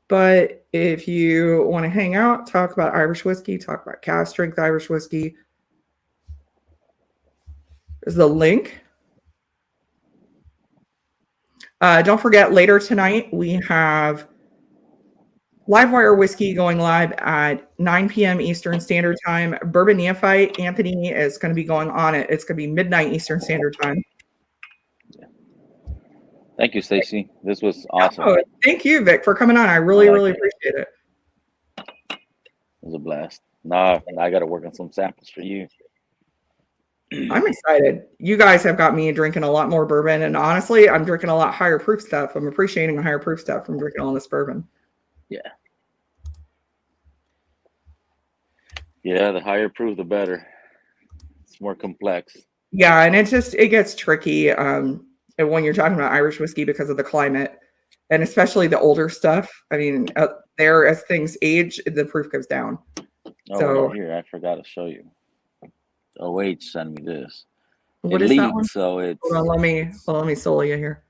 but if you want to hang out, talk about Irish whiskey, talk about Cask Strength Irish whiskey, there's the link. Don't forget, later tonight, we have Livewire Whiskey going live at 9 p.m. Eastern Standard Time. Bourbon Neophyte, Anthony, is going to be going on it. It's going to be midnight Eastern Standard Time. Thank you, Stacey. This was awesome. Oh, thank you, Vic, for coming on. I really appreciate it. It was a blast. Nah, I got to work on some samples for you. I'm excited. You guys have got me drinking a lot more bourbon, and honestly, I'm drinking a lot higher proof stuff. I'm appreciating the higher proof stuff from drinking all this bourbon. Yeah. Yeah, the higher proof, the better. It's more complex. Yeah, and it gets tricky when you're talking about Irish whiskey because of the climate, and especially the older stuff. I mean, there as things age, the proof goes down. Oh, so right here, I forgot to show you. OH sent me this. What is that one? So it's. Hold on, let me solo you here.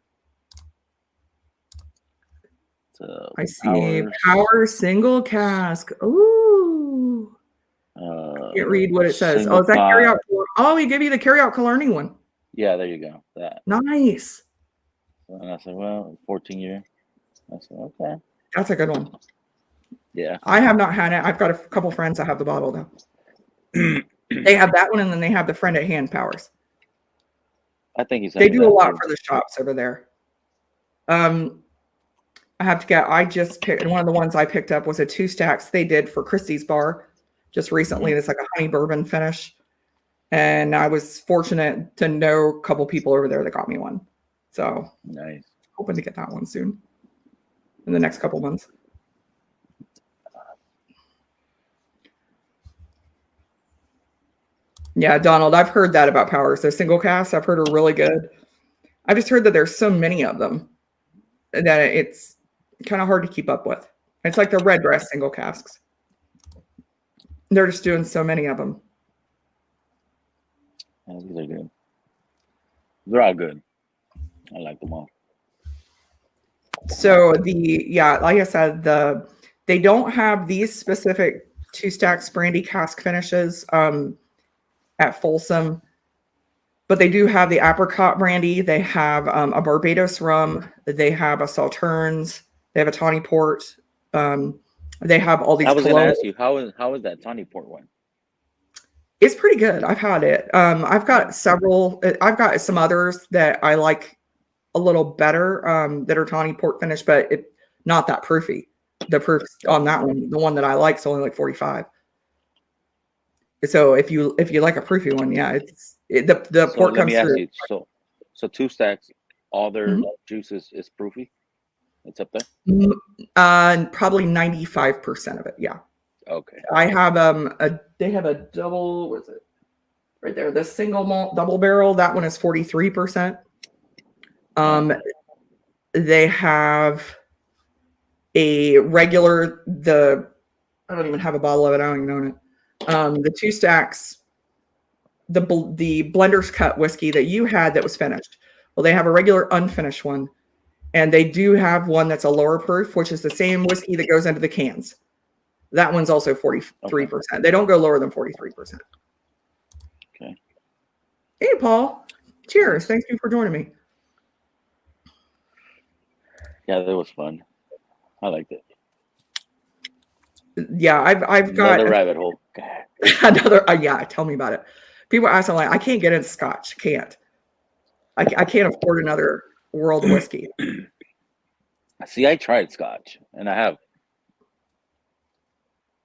I see Power Single Cask. Ooh. Can't read what it says. Oh, is that carryout? Oh, he gave you the carryout learning one. Yeah, there you go. That. Nice. And I said, well, 14-year. I said, okay. That's a good one. Yeah. I have not had it. I've got a couple friends that have the bottle though. They have that one, and then they have the Friend at Hand Powers. I think they do a lot for the shops over there. I have to get. I just picked, and one of the ones I picked up was a 2 Stacks they did for Christie's Bar just recently. It's like a honey bourbon finish, and I was fortunate to know a couple people over there that got me one. So nice. Hoping to get that one soon in the next couple months. Yeah, Donald, I've heard that about Powers. Those single casks I've heard are really good. I've just heard that there's so many of them that it's kind of hard to keep up with. It's like the Redbreast single casks. They're just doing so many of them. Yeah, these are good. They're all good. I like them all. So like I said, they don't have these specific 2 Stacks brandy cask finishes at Folsom, but they do have the apricot brandy. They have a Barbados rum. They have a Sauternes. They have a Tawny Port. They have all these. I was going to ask you, how is that Tawny Port one? It's pretty good. I've had it. I've got several. I've got some others that I like a little better that are tawny port finish, but not that proofy. The proof on that one, the one that I like, is only like 45. So if you like a proofy one, yeah, the So port let comes me ask through. you. So two stacks, all their juices is proofy. It's up there. Probably 95% of it. Yeah. Okay. I have they have a double. What's it? Right there, the single malt double barrel. That one is 43%. They have a regular. I don't even have a bottle of it. I don't even own it. The two stacks, the Blender's Cut whiskey that you had that was finished. Well, they have a regular unfinished one, and they do have one that's a lower proof, which is the same whiskey that goes into the cans. That one's also 43%. Okay. They don't go lower than 43%. Okay. Hey, Paul. Cheers. Thank you for joining me. Yeah, that was fun. I liked it. Yeah, I've got another rabbit hole. Another. Yeah, tell me about it. People ask me, like, I can't get into Scotch. Can't. I can't afford another world whiskey. See, I tried Scotch, and I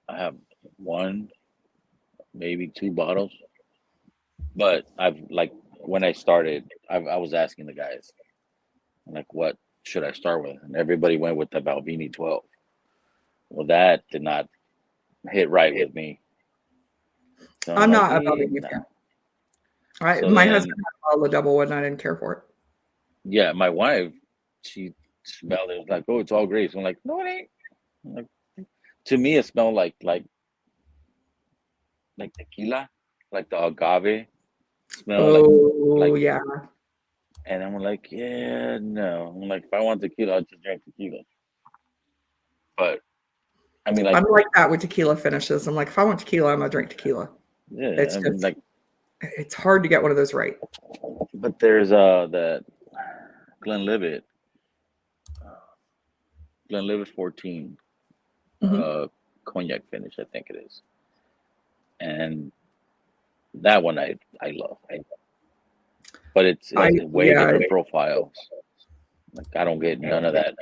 have one, maybe 2 bottles. But when I started, I was asking the guys, like, what should I start with? And everybody went with the Balvenie 12. Well, that did not hit right with me. So I'm not a Balvenie fan. My husband had a bottle of double wood, and I didn't care for it. Yeah, my wife, she smelled it. It was like, oh, it's all grapes. I'm like, no, it ain't. Like, to me, it smelled like tequila, like the agave smell. Oh, yeah. And I'm like, yeah, no. I'm like, if I want tequila, I'll just drink tequila. But I mean, I'm like that with tequila finishes. I'm like, if I want tequila, I'm gonna drink tequila. Yeah, it's just it's hard to get one of those right. But there's that Glenlivet 14 cognac finish, I think it is, and that one I love. But it's way different profiles. Like, I don't get none of that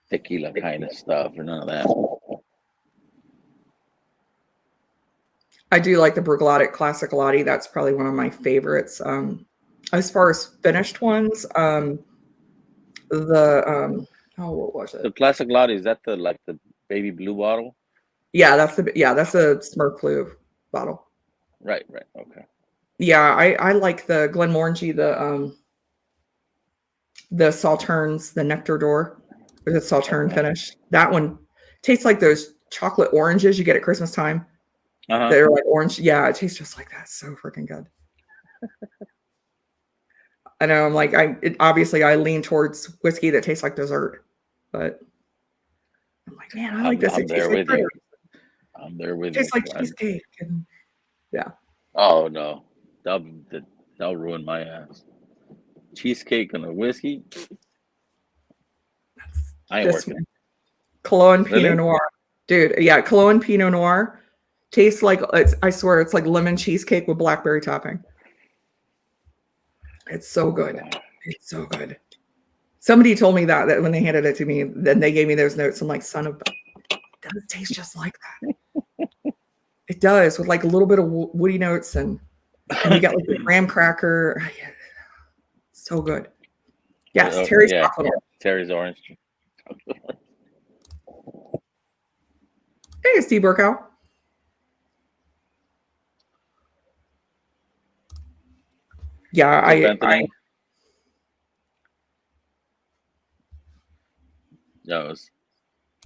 tequila kind of stuff or none of that. I do like the Bruglotic Classic Lottie. That's probably one of my favorites. As far as finished ones, what was it? The Classic Lottie, is that the baby blue bottle? Yeah, that's a Smurf Blue bottle. Right. Okay. Yeah, I like the Glenmorangie, the Sauternes, the Nectar Door, with the Sauterne finish. That one tastes like those chocolate oranges you get at Christmas time. They're like orange. Yeah, it tastes just like that. It's so freaking good. I know. I'm like, obviously I lean towards whiskey that tastes like dessert, but I'm like, man, I like this. I'm there with you. I'm there with you. It tastes like cheesecake. Yeah. Oh no, that'll ruin my ass. Cheesecake and a whiskey. I ain't working. Cologne Pinot Noir, dude. Yeah, Cologne Pinot Noir tastes like I swear it's like lemon cheesecake with blackberry topping. It's so good. It's so good. Somebody told me that when they handed it to me, then they gave me those notes. I'm like, son of, it does taste just like that. It does, with like a little bit of woody notes, and you got like the graham cracker. So good. Yes, Terry's chocolate. Terry's orange. Hey, Steve Burkow. Yeah, No, it was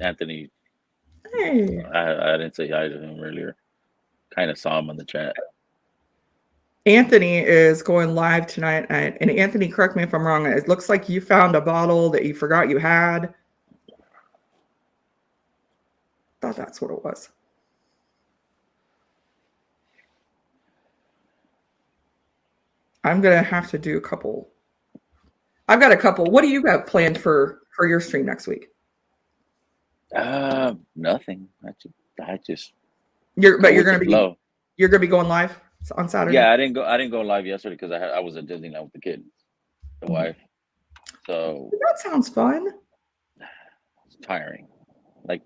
Anthony. Hey. I didn't say hi to him earlier. Kind of saw him in the chat. Anthony is going live tonight. And Anthony, correct me if I'm wrong. It looks like you found a bottle that you forgot you had. Thought that's what it was. I'm going to have to do a couple. I've got a couple. What do you have planned for your stream next week? Nothing. I just. You're going to be going live on Saturday? Yeah, I didn't go live yesterday because I was at Disneyland with the kids, the wife. So that sounds fun. it's tiring. Like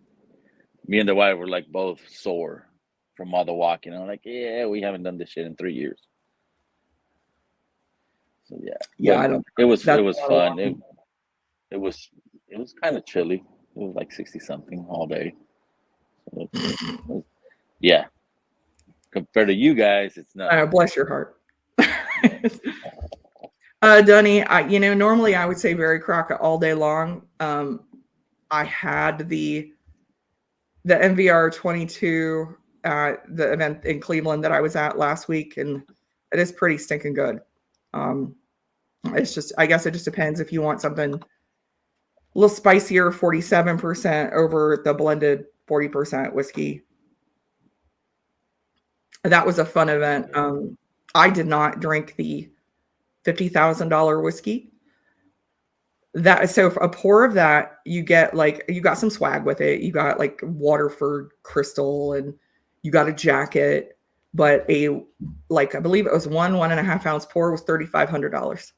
me and the wife were like both sore from all the walking. I'm like, yeah, we haven't done this shit in 3 years. So Yeah, but I don't. it was That's fun. It was kind of chilly. It was like 60 something all day. So yeah, compared to you guys, it's not. bless your heart. Dunny, normally I would say Very Crockett all day long. I had the MVR 22 at the event in Cleveland that I was at last week, and it is pretty stinking good. It's just, I guess it just depends if you want something a little spicier, 47% over the blended 40% whiskey. That was a fun event. I did not drink the $50,000 whiskey. So a pour of that, you get you got some swag with it. You got like Waterford crystal, and you got a jacket. But I believe it was 1.5 ounce pour was $3,500.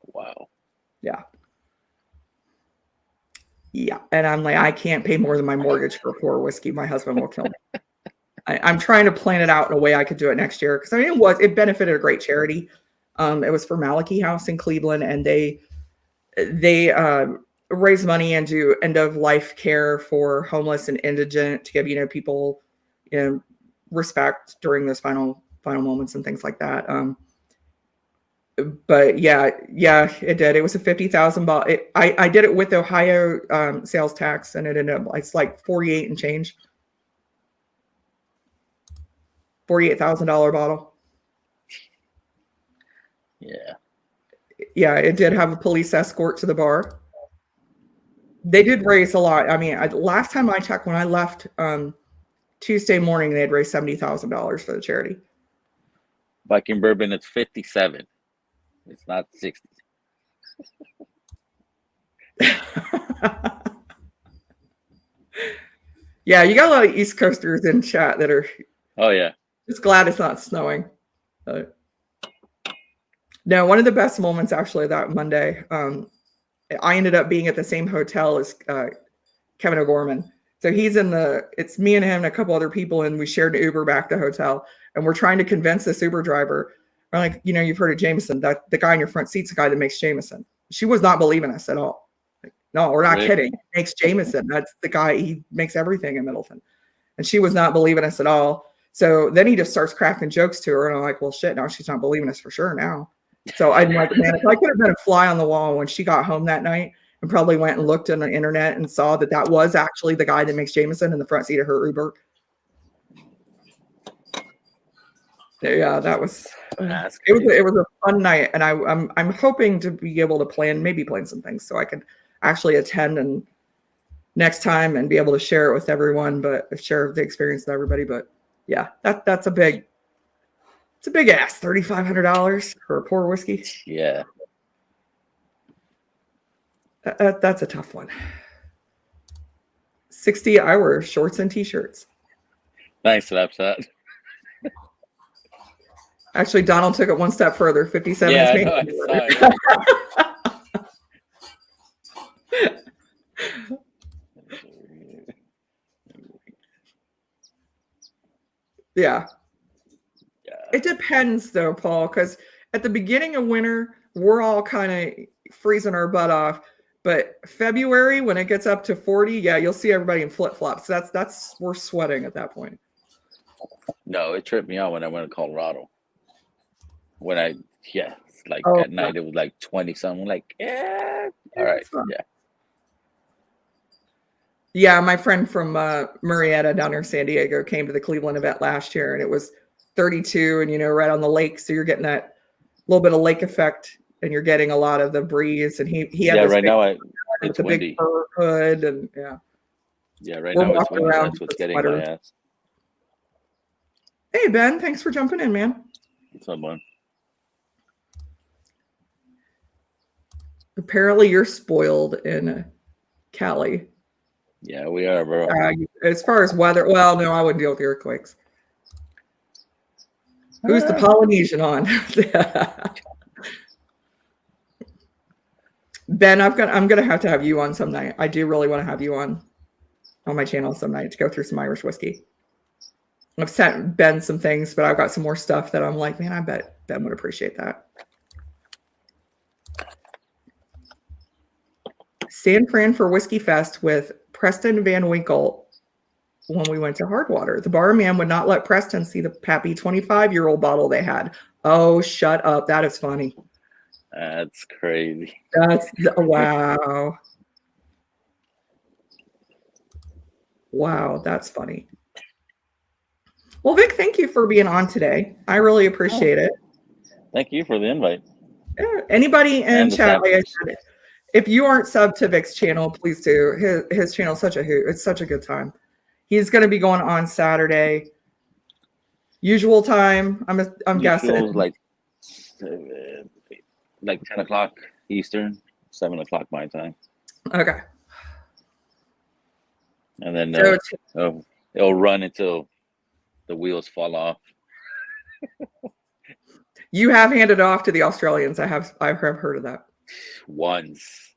Wow. Yeah. Yeah, and I'm like, I can't pay more than my mortgage for a pour of whiskey. My husband will kill me. I'm trying to plan it out in a way I could do it next year, because it benefited a great charity. It was for Malachi House in Cleveland, and they raise money and do end of life care for homeless and indigent to give people respect during those final moments and things like that. But yeah, it did. It was a $50,000. I did it with Ohio sales tax, and it ended up it's like 48 and change. $48,000 bottle. Yeah. Yeah, it did have a police escort to the bar. They did raise a lot. I mean, last time I checked, when I left Tuesday morning, they had raised $70,000 for the charity. Viking bourbon, it's 57. It's not 60. Yeah, you got a lot of East Coasters in chat that are. Oh yeah. Just glad it's not snowing. No, one of the best moments actually that Monday. I ended up being at the same hotel as Kevin O'Gorman. So it's me and him and a couple other people, and we shared an Uber back to the hotel, and we're trying to convince this Uber driver. We're like, you've heard of Jameson. That the guy in your front seat's the guy that makes Jameson. She was not believing us at all. Like, no, we're not kidding. He makes Jameson. That's the guy. He makes everything in Middleton. And she was not believing us at all. So then he just starts cracking jokes to her, and I'm like, well, shit, now she's not believing us for sure now. So I'm like, man, if I could have been a fly on the wall when she got home that night, and probably went and looked on the internet and saw that was actually the guy that makes Jameson in the front seat of her Uber. Yeah, that was. It was a fun night, and I'm hoping to be able to plan some things so I could actually attend and next time and be able to share it with everyone, but share the experience with everybody. But yeah, that's a big. It's a big ass, $3,500 for a pour whiskey. Yeah. That's a tough one. 60 hours, shorts and t-shirts. Nice, Lapsat. Actually, Donald took it one step further. 57 yeah, is maybe. Yeah. It depends, though, Paul, because at the beginning of winter, we're all kind of freezing our butt off. But February, when it gets up to 40, yeah, you'll see everybody in flip-flops. That's we're sweating at that point. No, it tripped me out when I went to Colorado. At night it was like 20 something. Like, yeah, all right, yeah. Yeah, my friend from Murrieta down near San Diego came to the Cleveland event last year, and it was 32, and right on the lake, so you're getting that little bit of lake effect, and you're getting a lot of the breeze. And he had right now it's a windy. Big fur hood, and right now it's windy. That's what's getting my ass. Hey Ben, thanks for jumping in, man. What's up, man? Apparently you're spoiled in Cali. Yeah, we are, bro. As far as weather, well, no, I wouldn't deal with the earthquakes. Who's the Polynesian on? Ben, I'm gonna have to have you on some night. I do really want to have you on my channel some night to go through some Irish whiskey. I've sent Ben some things, but I've got some more stuff that I'm like, man, I bet Ben would appreciate that. San Fran for Whiskey Fest with Preston Van Winkle when we went to Hardwater. The barman would not let Preston see the Pappy 25-year-old bottle they had. Oh, shut up. That is funny. That's crazy. Wow. Wow, that's funny. Well, Vic, thank you for being on today. I really appreciate it. Thank you for the invite. Yeah. Anybody in chat, like I said, if you aren't subbed to Vic's channel, please do. His channel is such a hoot. It's such a good time. He's going to be going on Saturday. Usual time, I'm guessing. Like 10 o'clock Eastern, 7 o'clock my time. Okay. And then it'll run until the wheels fall off. You have handed off to the Australians. I have heard of that. Once.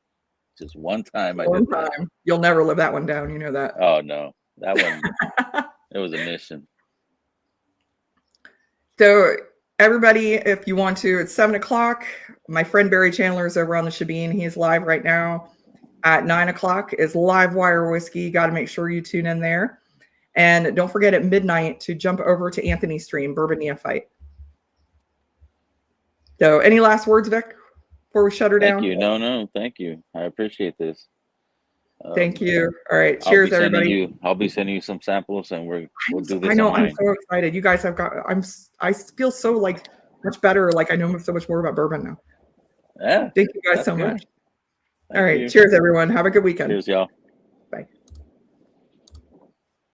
Just one time I did that. You'll never live that one down. You know that. Oh, no. That one, it was a mission. So everybody, if you want to, it's 7 o'clock. My friend Barry Chandler is over on the Shebeen. He's live right now. At 9 o'clock is Live Wire Whiskey. Got to make sure you tune in there. And don't forget at midnight to jump over to Anthony's stream, Bourbon Neophyte. So any last words, Vic, before we shut her down? Thank you. No, thank you. I appreciate this. Thank you. All right. Cheers, everybody. I'll be sending you some samples and we'll do this. I know. I'm so excited. You guys have got, I feel so like much better. Like I know so much more about bourbon now. Yeah. Thank you guys so much. All right. Cheers, everyone. Have a good weekend. Cheers, y'all.